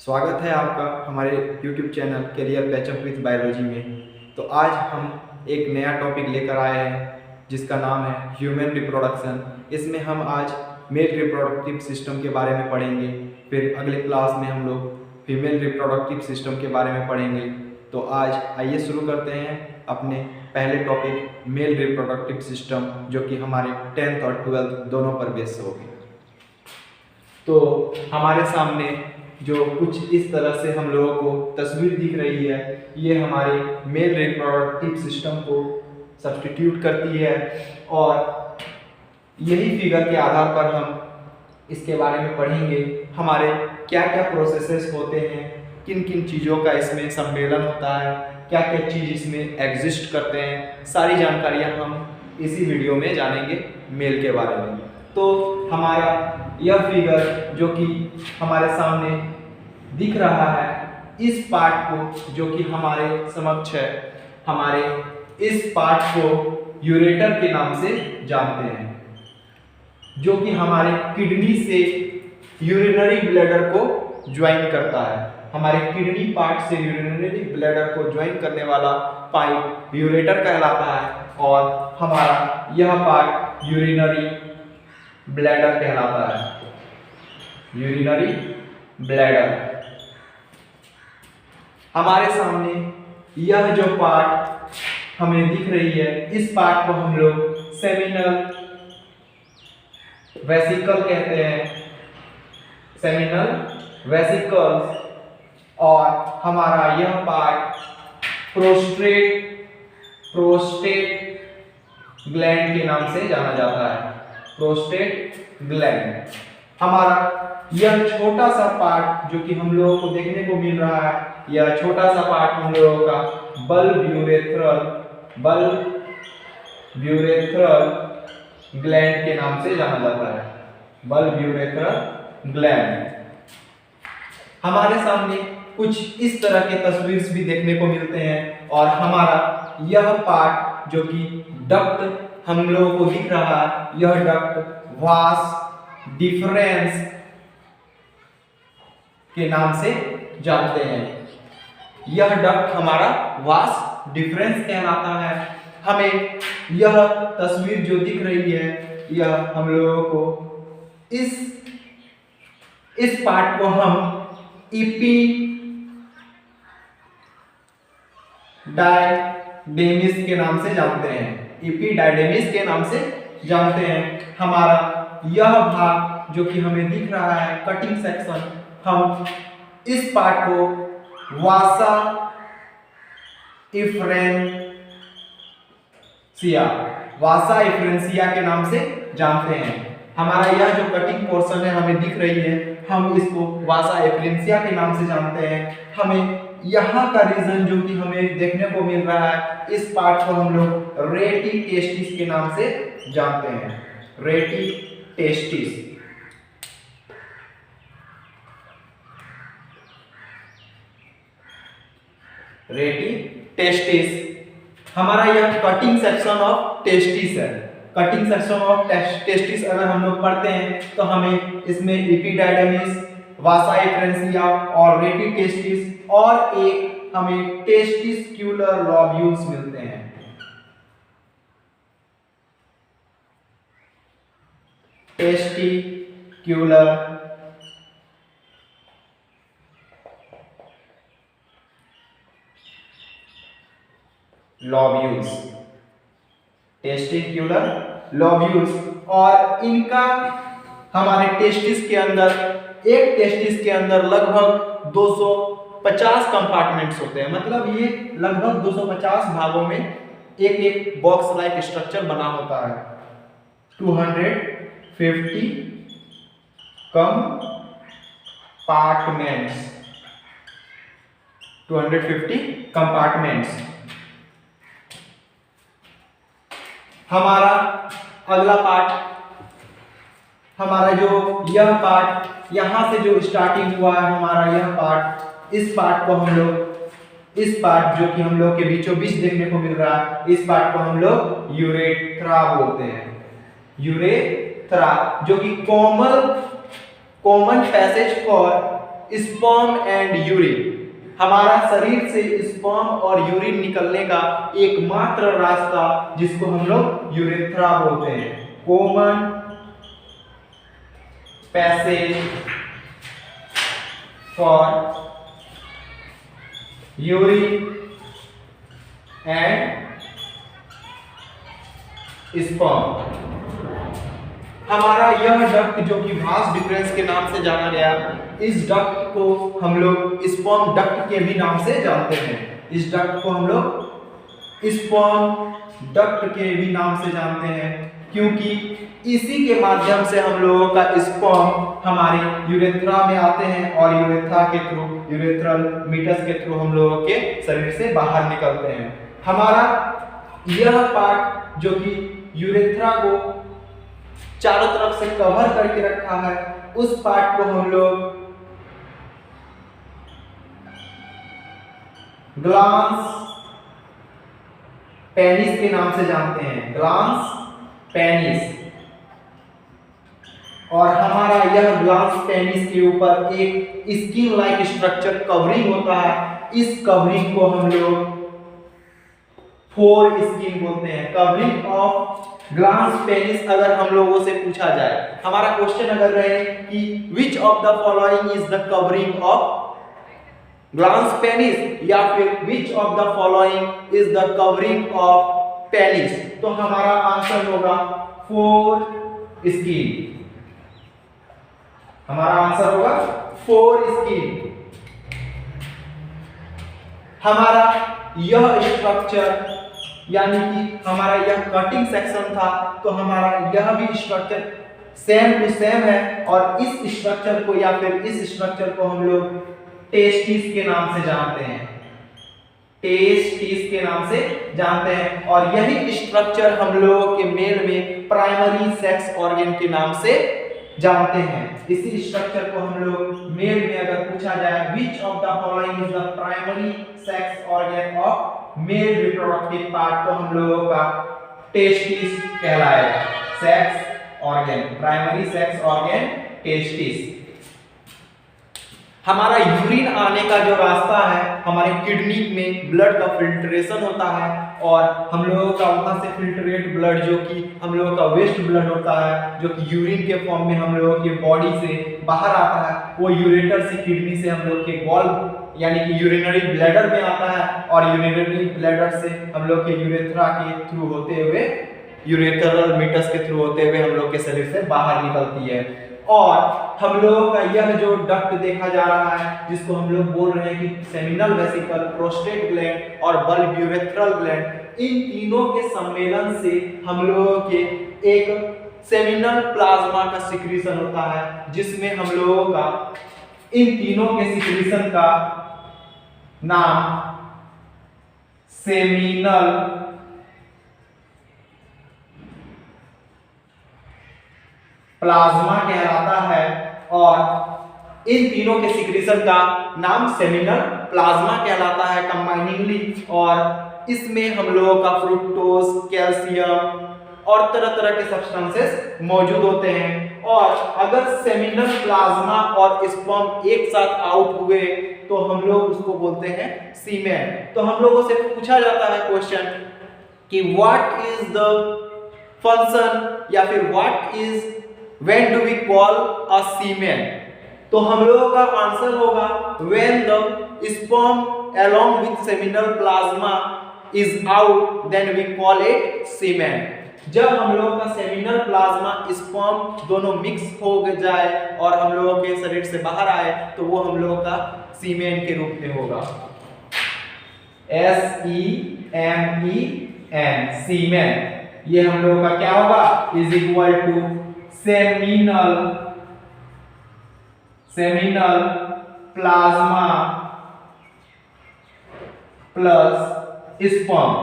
स्वागत है आपका हमारे YouTube channel career patchup with biology में। तो आज हम एक नया टॉपिक लेकर आए हैं जिसका नाम है ह्यूमन रिप्रोडक्शन। इसमें हम आज मेल रिप्रोडक्टिव सिस्टम के बारे में पढ़ेंगे, फिर अगले क्लास में हम लोग फीमेल रिप्रोडक्टिव सिस्टम के बारे में पढ़ेंगे। तो आज आइए शुरू करते हैं अपने पहले टॉपिक मेल रिप्रोडक्टिव सिस्टम, जो कि हमारे 10th और 12th दोनों पर बेस होगी। तो हमारे सामने जो कुछ इस तरह से हम लोगों को तस्वीर दिख रही है, ये हमारे मेल रिप्रोडक्टिव सिस्टम को सब्स्टिट्यूट करती है और यही फिगर के आधार पर हम इसके बारे में पढ़ेंगे हमारे क्या क्या प्रोसेसेस होते हैं, किन किन चीज़ों का इसमें सम्मेलन होता है, क्या क्या चीज़ इसमें एग्जिस्ट करते हैं। सारी जानकारियाँ हम इसी वीडियो में जानेंगे मेल के बारे में। तो हमारा यह फिगर जो कि हमारे सामने दिख रहा है, इस पार्ट को जो कि हमारे समक्ष है, हमारे इस पार्ट को यूरेटर के नाम से जानते हैं, जो कि हमारे किडनी से यूरिनरी ब्लैडर को ज्वाइन करता है। हमारे किडनी पार्ट से यूरिनरी ब्लैडर को ज्वाइन करने वाला पाइप यूरेटर कहलाता है और हमारा यह पार्ट यूरिनरी ब्लैडर कहलाता है। यूरिनरी ब्लैडर हमारे सामने यह जो पार्ट हमें दिख रही है, इस पार्ट को हम लोग सेमिनल वेसिकल कहते हैं, सेमिनल वेसिकल्स। और हमारा यह पार्ट प्रोस्टेट ग्लैंड के नाम से जाना जाता है, प्रोस्टेट ग्लैंड। हमारा यह छोटा सा पार्ट जो कि हम लोगों को देखने को मिल रहा है, यह छोटा सा पार्ट हम लोगों का बल्ब्यूरेथ्रल ग्लैंड के नाम से जाना जाता है, बल्ब्यूरेथ्रल ग्लैंड। हमारे सामने कुछ इस तरह के तस्वीर भी देखने को मिलते हैं और हमारा यह पार्ट जो कि डक्ट हम लोगों को दिख रहा है, यह डक्ट वास डिफरेंस के नाम से जानते हैं। यह डक्ट हमारा वास डिफरेंस कहलाता है। हमें यह तस्वीर जो दिख रही है, यह हम लोगों को इस पार्ट को हम एपिडायडेमिस के नाम से जानते हैं, एपिडायडेमिस के नाम से जानते हैं। हमारा यह भाग जो कि हमें दिख रहा है, कटिंग सेक्शन, हम इस पार्ट को वासा इफ्रेंसिया के नाम से जानते हैं। हमारा यह जो कटिंग पोर्शन है हमें दिख रही है, हम इसको वासा इफ्रेंसिया के नाम से जानते हैं। हमें यहाँ का रीजन जो कि हमें देखने को मिल रहा है, इस पार्ट को हम लोग रेटी टेस्टिस के नाम से जानते हैं, रेटी टेस्टिस। रेटी टेस्टिस हमारा यह कटिंग सेक्शन ऑफ टेस्टिस है। कटिंग सेक्शन ऑफ टेस्टिस अगर हम लोग पढ़ते हैं तो हमें इसमें एपिडायडेमिस, वासा इफ्रेंसिया और रेटी टेस्टिस और एक हमें टेस्टिस्क्यूलर लॉब्यूल्स मिलते हैं। Testicular lobules, testicular lobules. और इनका हमारे टेस्टिस के अंदर, एक टेस्टिस के अंदर लगभग 250 कंपार्टमेंट्स होते हैं। मतलब ये लगभग 250 भागों में एक एक बॉक्स लाइक स्ट्रक्चर बना होता है। 250 कंपार्टमेंट्स, 250 कंपार्टमेंट्स। हमारा अगला पार्ट, हमारा जो यह पार्ट यहाँ से जो स्टार्टिंग हुआ है, हमारा यह पार्ट, इस पार्ट को हम लोग, इस पार्ट जो कि हम लोग के बीचों बीच देखने को मिल रहा है, इस पार्ट को हम लोग यूरेथ्रा बोलते हैं। यूरेथ्रा जो कि common passage for sperm and urine. हमारा शरीर से स्पर्म और यूरिन निकलने का एकमात्र रास्ता जिसको हम लोग यूरेथ्रा बोलते हैं, common passage for urine and sperm. हमारा यह डक्ट जो कि वास डिफरेंस के नाम से जाना गया, इस डक्ट को हम लोग स्पर्म डक्ट के भी नाम से जानते हैं। इस डक्ट को हम लोग स्पर्म डक्ट के भी नाम से जानते हैं, क्योंकि इसी के माध्यम से हम लोगों का स्पर्म हमारे यूरेथ्रा में आते हैं और यूरेथ्रा के थ्रू, यूरेथ्रल मीटस के थ्रू हम लोगों के शरीर से बाहर निकलते हैं। हमारा यह पार्ट जो कि यूरेथ्रा को चारों तरफ से कवर करके रखा है, उस पार्ट को हम लोग ग्लांस पेनिस के नाम से जानते हैं, ग्लांस पेनिस। और हमारा यह ग्लांस पेनिस के ऊपर एक स्किन लाइक स्ट्रक्चर कवरिंग होता है। इस कवरिंग को हम लोग फोर स्किन बोलते हैं, कवरिंग ऑफ ग्लांस पेनिस। अगर हम लोगों से पूछा जाए, हमारा क्वेश्चन अगर रहे कि which of the following is the covering of glans penis, या फिर विच of the following is the covering of penis, तो हमारा आंसर होगा फोर स्किन। हमारा आंसर होगा फोर स्किन। हमारा यह स्ट्रक्चर यानी कि हमारा यह कटिंग सेक्शन था, तो हमारा यह भी स्ट्रक्चर सेम टू सेम है। और इस स्ट्रक्चर को या फिर इस स्ट्रक्चर को हम लोग टेस्टिस के नाम से जानते हैं, टेस्टिस के नाम से जानते हैं। और यही स्ट्रक्चर हम लोगों के मेल में प्राइमरी सेक्स ऑर्गन के नाम से जानते हैं। इसी स्ट्रक्चर को हम लोग मेल में अगर पूछा जाए विच of the following is the primary sex organ of male reproductive part, तो हम लोगों का टेस्टिस कहलाएगा, sex organ, primary sex organ testis. हमारा यूरिन आने का जो रास्ता है, हमारे किडनी में ब्लड का फिल्ट्रेशन होता है और हम लोगों का वहां से फिल्ट्रेट ब्लड जो कि हम लोगों का वेस्ट ब्लड होता है, जो कि यूरिन के फॉर्म में हम लोगों के बॉडी से बाहर आता है, वो यूरेटर से किडनी से हम लोग के गॉल यानी कि यूरिनरी ब्लैडर में आता है और यूरिनरी ब्लैडर से हम लोग के यूरेथ्रा के थ्रू होते हुए, यूरेथ्रल मीटस के थ्रू होते हुए हम लोग के शरीर से बाहर निकलती है। और हम लोगों का यह जो डक्ट देखा जा रहा है, जिसको हम लोग बोल रहे हैं कि सेमिनल वेसिकल, प्रोस्टेट ग्लैंड और बल्ब्यूरेथ्रल ग्लैंड, इन तीनों के सम्मेलन से हम लोगों के एक सेमिनल प्लाज्मा का सिक्रीशन होता है, जिसमें हम लोगों का इन तीनों के सिक्रीशन का नाम सेमिनल प्लाज्मा कहलाता है। और इन तीनों के सिक्रीशन का नाम सेमिनल प्लाज्मा कहलाता है कंबाइनिंगली। और इसमें हम लोगों का फ्रुक्टोज, कैल्शियम और तरह तरह के सब्सटेंसेस मौजूद होते हैं। और अगर सेमिनल प्लाज्मा और स्पर्म एक साथ आउट हुए तो हम लोग उसको बोलते हैं सीमेन। तो हम लोगों से पूछा जाता है क्वेश्चन कि व्हाट इज द फंक्शन या फिर what is when do we call a semen, तो हम लोगों का आंसर होगा when the sperm along with seminal plasma is out then we call it semen। जब हम लोगों का सेमिनल प्लाज्मा स्पर्म दोनों मिक्स हो जाए और हम लोगों के शरीर से बाहर आए तो वो हम लोगों का सीमेन के रूप में होगा, SEMEN, सीमेन। ये हम लोगों का क्या होगा, is equal to seminal plasma plus sperm.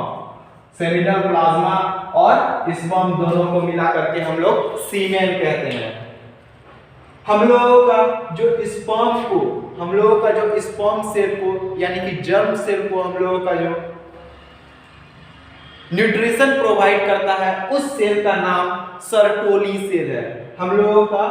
Seminal plasma और स्पर्म दोनों को मिला करके हम लोग सीमेन कहते हैं। हम लोगों का जो स्पर्म को, हम लोगों का जो स्पर्म सेल को यानी कि जर्म सेल को हम लोगों का जो न्यूट्रिशन प्रोवाइड करता है, उस सेल का नाम सर्टोली सेल है। हम लोगों का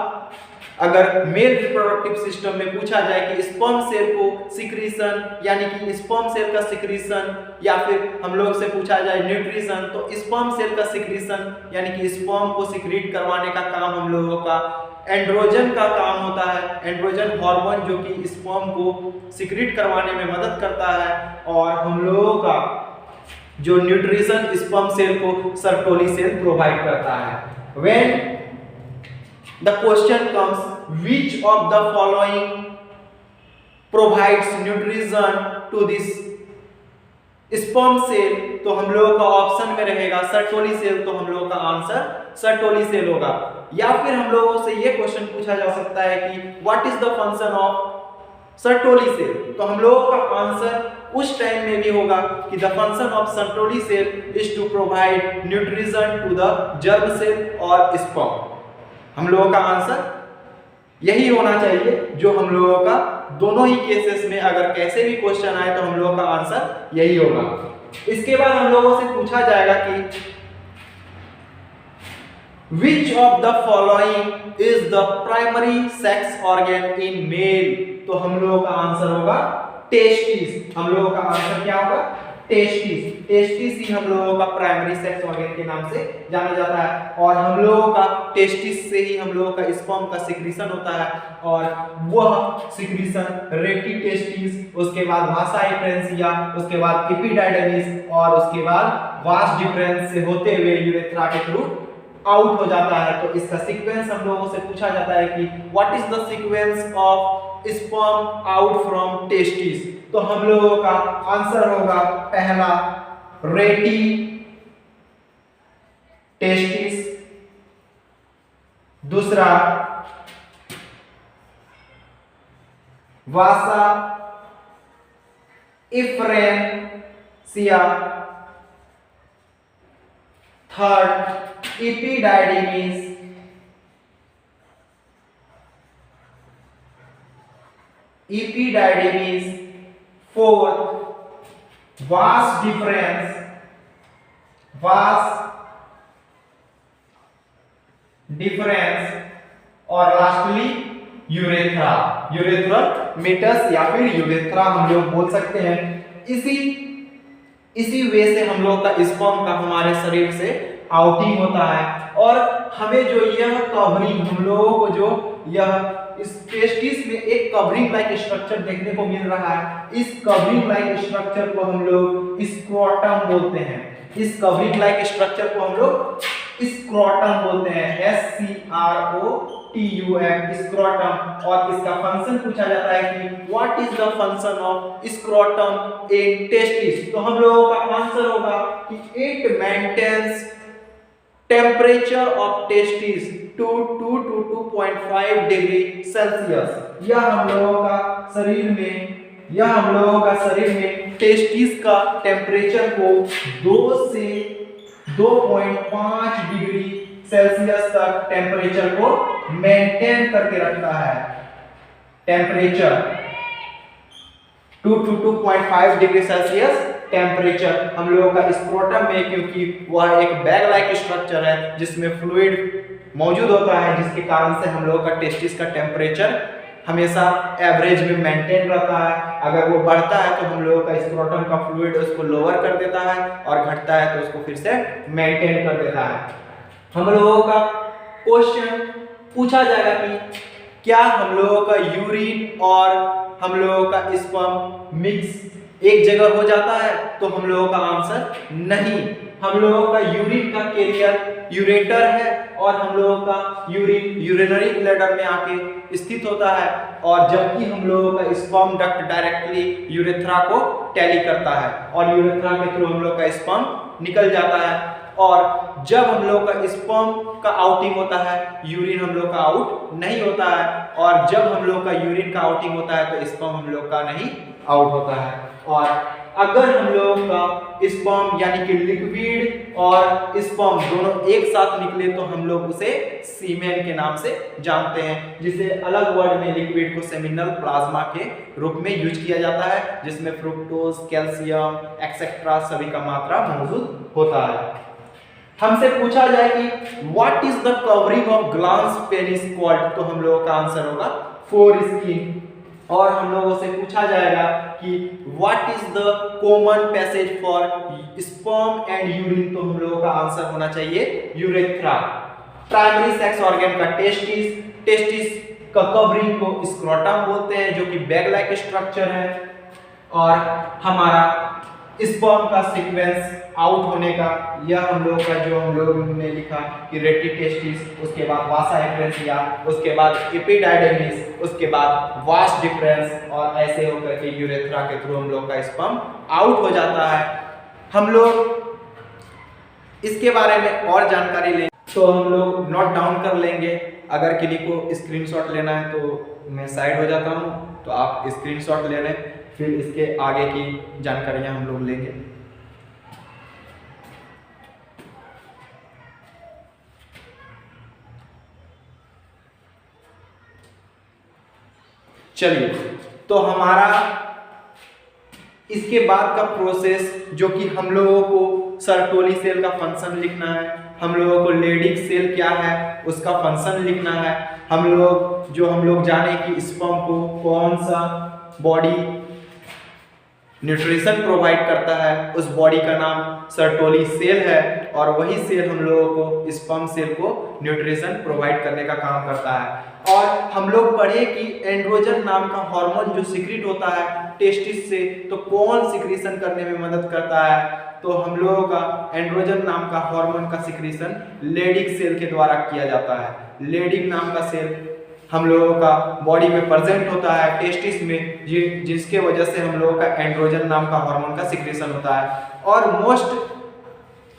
अगर मेल रिप्रोडक्टिव सिस्टम में पूछा जाए कि स्पर्म सेल को सिक्रीशन यानी कि स्पर्म सेल का सिक्रीशन, या फिर हम लोग से पूछा जाए न्यूट्रिशन, तो स्पर्म सेल का सिक्रीशन यानी कि स्पर्म को सिक्रीट करवाने का काम हम लोगों का एंड्रोजन का काम होता है। एंड्रोजन हार्मोन जो कि स्पर्म को सिक्रीट करवाने में मदद करता है। और हम लोगों का जो न्यूट्रिशन स्पर्म सेल को सर्टोली सेल प्रोवाइड करता है। When the question comes, which of the following provides nutrition to this sperm cell, तो हम लोगों का ऑप्शन में रहेगा सर्टोली सेल, तो हम लोगों का आंसर सर्टोली सेल होगा। या फिर हम लोगों से ये क्वेश्चन पूछा जा सकता है कि what is the function of Sertoli cell, तो हम लोगों का आंसर उस टाइम में भी होगा कि the function of Sertoli cell is to provide nutrition to the germ cell और स्पर्म। हम लोगों का आंसर यही होना चाहिए, जो हम लोगों का दोनों ही केसेस में अगर कैसे भी क्वेश्चन आए तो हम लोगों का आंसर यही होगा। इसके बाद हम लोगों से पूछा जाएगा कि which of the following is the primary sex organ in male, तो हम लोगों का आंसर होगा टेस्टिस। हम लोगों का आंसर क्या होगा? टेस्टिस। टेस्टिस ही हम लोगों का प्राइमरी सेक्स ऑर्गन के नाम से जाना जाता है। और हम लोगों का टेस्टिस से ही हम लोगों का स्पर्म का सिक्रीशन होता है, और वह सिक्रीशन रेटी टेस्टिस, उसके बाद वासा एफ्रेंसिया, उसके बाद एपिडाइडमिस, और उसके बाद वास डिफरेंस से होते हुए यूरेथ्रा के थ्रू आउट हो जाता है। तो इसका सीक्वेंस हम लोगों से पूछा जाता है कि what is the sequence of sperm out from testis, तो हम लोगों का आंसर होगा पहला रेटी टेस्टिस, दूसरा vasa efferentia, third epididymis, fourth vas deferens, और लास्टली यूरेथ्रा, यूरेथ्रल मेटस या फिर यूरेथ्रा हम लोग बोल सकते हैं। इसी वे से हम लोग का स्पर्म का हमारे शरीर से आउटिंग होता है, और हमें जो यह कवरिंग हम लोगों को जो यह इस टेस्टिस में एक कवरिंग लाइक स्ट्रक्चर देखने को मिल रहा है, इस कवरिंग लाइक स्ट्रक्चर को हम लोग स्क्रोटम बोलते हैं। इस कवरिंग लाइक स्ट्रक्चर को हम लोग स्क्रोटम बोलते हैं, SCROTUM, स्क्रोटम। और इसका फंक्शन पूछा जाता है कि what is the function of scrotum in testis, तो हम लोगों का आंसर होगा कि it maintains temperature of testis to 2 to 2.5 degree Celsius. यह हम लोगों का शरीर में टेस्टिस का टेम्परेचर को 2 से 2.5 डिग्री सेल्सियस तक टेम्परेचर को मेंटेन करके रखता है। Temperature 2 to 2.5 degree Celsius temperature हम लोगों का स्क्रोटम में, क्योंकि वह एक बैग लाइक स्ट्रक्चर है जिसमें फ्लूइड मौजूद होता है, जिसके कारण से हम लोगों का टेस्टिस का टेम्परेचर हमेशा एवरेज में मेंटेन रहता है। अगर वो बढ़ता है तो हम लोगों का स्क्रोटम का फ्लूइड उसको लोअर कर देता है, और घटता है तो उसको फिर से मेंटेन कर देता है। हम लोगों का क्वेश्चन पूछा जाएगा कि क्या हम लोगों का यूरिन और हम लोगों का स्पर्म मिक्स एक जगह हो जाता है, तो हम लोगों का आंसर नहीं। हम लोगों का यूरिन का कैरियर यूरेटर है, और हम लोगों का यूरिन यूरिनरी ब्लैडर में आके स्थित होता है, और जबकि हम लोगों का स्पर्म डक्ट डायरेक्टली यूरेथ्रा को टैली करता है, और यूरेथ्रा के थ्रू हम लोग का स्पर्म निकल जाता है। और जब हम लोग का स्पर्म का आउटिंग होता है, यूरिन हम लोग का आउट नहीं होता है, और जब हम लोग का यूरिन का आउटिंग होता है तो स्पर्म हम लोग का नहीं आउट होता है। और अगर हम लोग का स्पर्म यानी कि लिक्विड और स्पर्म दोनों एक साथ निकले तो हम लोग उसे सीमेन के नाम से जानते हैं, जिसे अलग वर्ड में लिक्विड को सेमिनल प्लाज्मा के रूप में यूज किया जाता है, जिसमें फ्रुक्टोज, कैल्शियम एक्सेट्रा सभी का मात्रा मौजूद होता है। हमसे पूछा जाए कि what is the covering of glans penis called, तो हम लोगों का आंसर होगा फोर स्किन। और हम लोगों से पूछा जाएगा कि what is the common passage for sperm and urine, तो हम लोगों का आंसर होना चाहिए यूरेथ्रा। प्राइमरी सेक्स ऑर्गन का टेस्टिस, टेस्टिस का कवरिंग को स्क्रोटम बोलते हैं जो कि बैग लाइक स्ट्रक्चर है। और हमारा स्पर्म का सीक्वेंस आउट होने का, यह हम लोग का जो हम लोग ने लिखा कि रेटिटेस्टिस, उसके बाद वासा एक्रेंसिया, उसके बाद एपिडाइडेमिस, उसके बाद वास डिफरेंस, और ऐसे होकर के यूरेथ्रा के थ्रू हम लोग का स्पर्म आउट हो जाता है। हम लोग इसके बारे में और जानकारी लें तो हम लोग नोट डाउन कर लेंगे। अगर किसी को स्क्रीनशॉट लेना है तो मैं साइड हो जाता हूँ, तो आप स्क्रीनशॉट ले लें, फिर इसके आगे की जानकारियां हम लोग लेंगे। चलिए, तो हमारा इसके बाद का प्रोसेस जो कि हम लोगों को सर्टोली सेल का फंक्शन लिखना है, हम लोगों को लेडिक सेल क्या है उसका फंक्शन लिखना है, हम लोग जाने कि स्पर्म को कौन सा बॉडी न्यूट्रिशन प्रोवाइड करता है, उस बॉडी का नाम सर्टोली सेल है, और वही सेल हम लोगों को स्पर्म सेल को न्यूट्रिशन प्रोवाइड करने का काम करता है। और हम लोग पढ़े कि एंड्रोजन नाम का हार्मोन जो सीक्रेट होता है टेस्टिस से, तो कौन सीक्रेशन करने में मदद करता है, तो हम लोगों का एंड्रोजन नाम का हार्मोन का सीक्रेशन लेडिक सेल के द्वारा किया जाता है। लेडिक नाम का सेल हम लोगों का बॉडी में प्रेजेंट होता है टेस्टिस में, जिसके वजह से हम लोगों का एंड्रोजन नाम का हार्मोन का सीक्रेशन होता है। और मोस्ट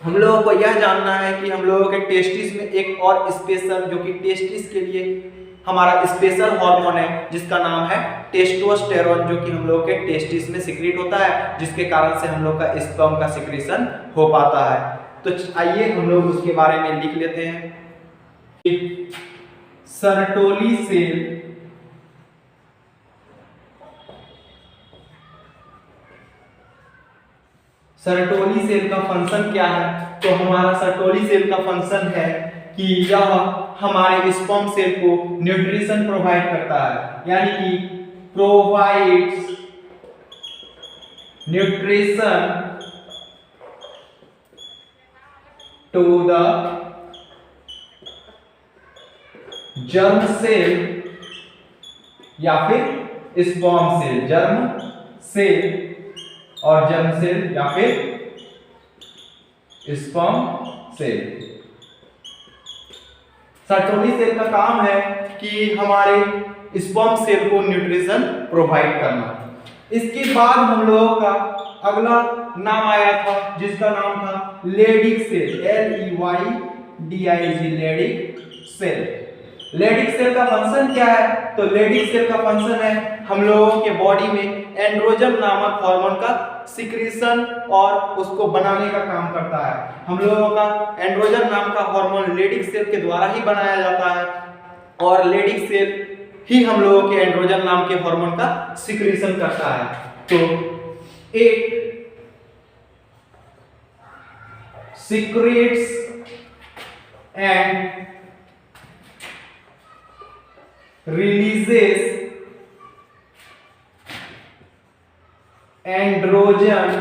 हम लोगों को यह जानना है कि हम लोगों के टेस्टिस में एक और स्पेशल, जो कि टेस्टिस के लिए हमारा स्पेशल हार्मोन है जिसका नाम है टेस्टोस्टेरोन, जो कि हम लोग के टेस्टिस में सीक्रेट होता है, जिसके कारण से हम लोग का स्पर्म का सीक्रेशन हो पाता है। तो आइए हम लोग उसके बारे में लिख लेते हैं। सर्टोली सेल सर्टोली सेल का फंक्शन क्या है, तो हमारा सर्टोली सेल का फंक्शन है कि यह हमारे स्पर्म सेल को न्यूट्रिशन प्रोवाइड करता है, यानी कि provides nutrition to the germ cell या फिर स्पर्म सेल, जर्म सेल और जर्म सेल या फिर स्पर्म सेल। सर्टोली सेल का काम है कि हमारे स्पर्म सेल को न्यूट्रिशन प्रोवाइड करना। इसके बाद हम लोगों का अगला नाम आया था जिसका नाम था Leydig cell, LEYDIC, Leydig cell. Leydig cell का फंक्शन क्या है, तो लेडिक सेल का फंक्शन है हम लोगों के बॉडी में एंड्रोजन नामक हार्मोन का सिक्रीशन और उसको बनाने का काम करता है। हम लोगों का एंड्रोजन नाम का हार्मोन लेडिक सेल के द्वारा ही बनाया जाता है, और लेडिक सेल ही हम लोगों के एंड्रोजन नाम के हार्मोन का सिक्रीशन करता है। तो एक secretes and releases androgen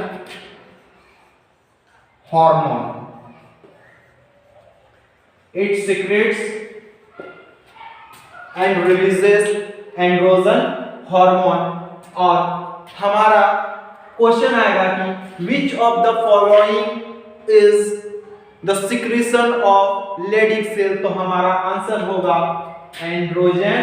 hormone. It secretes and releases androgen hormone। और हमारा क्वेश्चन आएगा कि which of the following is the secretion of Leydig cell, तो हमारा आंसर होगा एंड्रोजन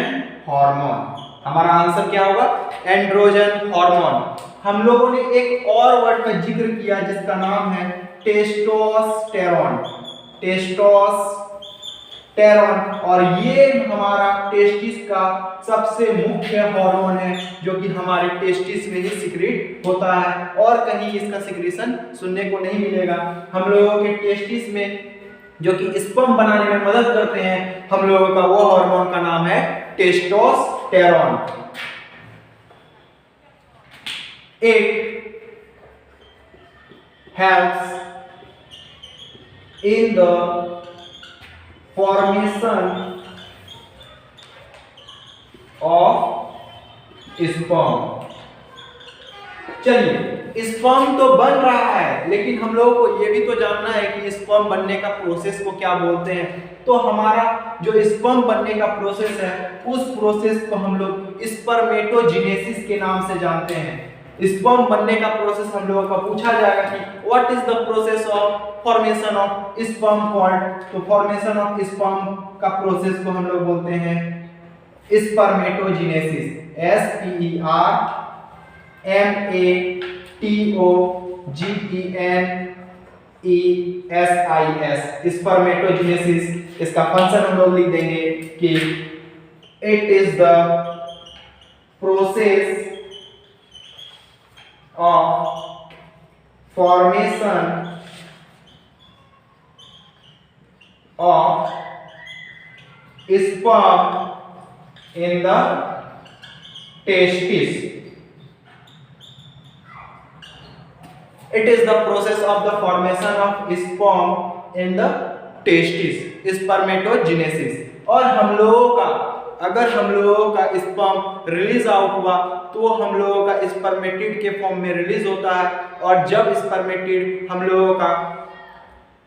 हार्मोन। हमारा आंसर क्या होगा, एंड्रोजन हार्मोन। हम लोगों ने एक और वर्ड का जिक्र किया जिसका नाम है टेस्टोस्टेरोन, टेस्टोस्टेरोन, और ये हमारा टेस्टिस का सबसे मुख्य हार्मोन है जो कि हमारे टेस्टिस में ही सीक्रेट होता है, और कहीं इसका सीक्रेशन सुनने को नहीं मिलेगा। हम लोगों के टेस्टिस में जो कि स्पर्म बनाने में मदद करते हैं, हम लोगों का वो हार्मोन का नाम है testosterone. It helps in the formation of sperm। चलिए स्पर्म तो बन रहा है, लेकिन हम लोगों को ये भी तो जानना है कि स्पर्म बनने का प्रोसेस को क्या बोलते हैं। तो हमारा जो स्पर्म बनने का प्रोसेस है, उस प्रोसेस को हम लोग स्पर्मेटोजेनेसिस के नाम से जानते हैं। स्पर्म बनने का प्रोसेस हम लोगों का पूछा जाएगा कि what is the process of formation of sperm called. तो फॉर्मेशन ऑफ स्पर्म का प्रोसेस को हम लोग बोलते हैं स्पर्मेटोजेनेसिस। SPERMATOGENESIS spermatogenesis. इसका फंक्शन हम लोग लिख देंगे कि it is the process of formation of sperm in the testis। It is the process of the formation of sperm in the testis, spermatogenesis। और हम लोगों का अगर हम लोगों का स्पर्म रिलीज आउट हुआ तो हम लोगों का स्पर्मेटिड के फॉर्म में रिलीज होता है। और जब स्पर्मेटिड हम लोगों का,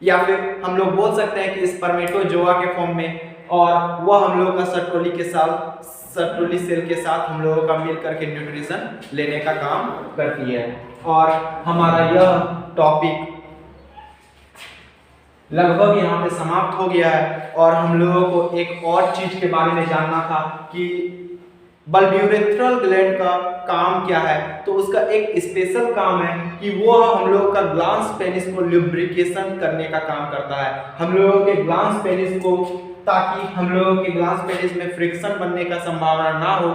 या फिर हम लोग बोल सकते हैं कि स्पर्मेटोजोआ के फॉर्म में, और वह हम लोगों का सर्टोली सेल के साथ हम लोगों का मिल करके न्यूट्रिशन लेने का काम करती है। और हमारा यह टॉपिक लगभग यहाँ पे समाप्त हो गया है। और हम लोगों को एक और चीज के बारे में जानना था कि बल्ब्यूरेथ्रल ग्लैंड का काम क्या है। तो उसका एक स्पेशल काम है कि वो हम लोगों का ग्लांस पेनिस को लुब्रिकेशन करने का काम करता है। हम लोगों के ग्लांस पेनिस को, ताकि हम लोगों के ग्लांस पेनिस में फ्रिक्शन बनने का संभावना ना हो,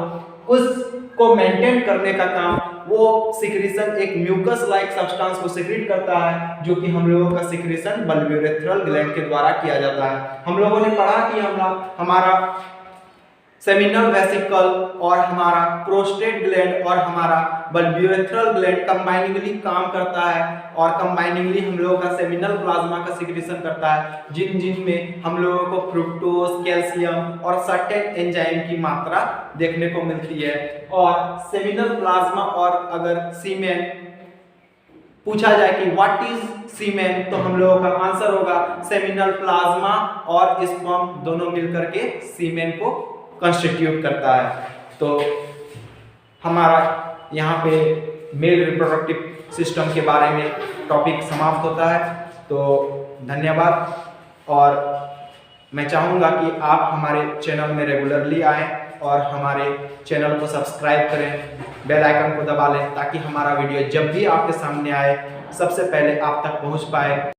उसको मेंटेन करने का काम वो सिक्रीशन, एक म्यूकस लाइक सब्सटेंस को सिक्रीट करता है, जो कि हम लोगों का सिक्रीशन बल्ब्यूरेथ्रल ग्लैंड के द्वारा किया जाता है। हम लोगों ने पढ़ा कि हमारा सेमिनल वेसिकल और हमारा प्रोस्टेट ग्लैंड और हमारा बल्ब्यूरेथ्रल ग्लैंड कंबाइनिंगली काम करता है। और कंबाइनिंगली हम लोगों का सेमिनल प्लाज्मा का सिक्रीशन करता है, जिनमें हम लोगों को फ्रुक्टोज, कैल्शियम और सर्टेन एंजाइम की मात्रा देखने को मिलती है। और सेमिनल प्लाज्मा, और अगर सीमेन पूछा जाए कि व्हाट इज सीमेन, तो हम लोगों का आंसर होगा सेमिनल प्लाज्मा और स्पर्म दोनों मिलकर के सीमेन को कंस्टिट्यूट करता है। तो हमारा यहाँ पे मेल रिप्रोडक्टिव सिस्टम के बारे में टॉपिक समाप्त होता है। तो धन्यवाद। और मैं चाहूँगा कि आप हमारे चैनल में रेगुलरली आएँ और हमारे चैनल को सब्सक्राइब करें, बेल आइकन को दबा लें, ताकि हमारा वीडियो जब भी आपके सामने आए सबसे पहले आप तक पहुँच पाए।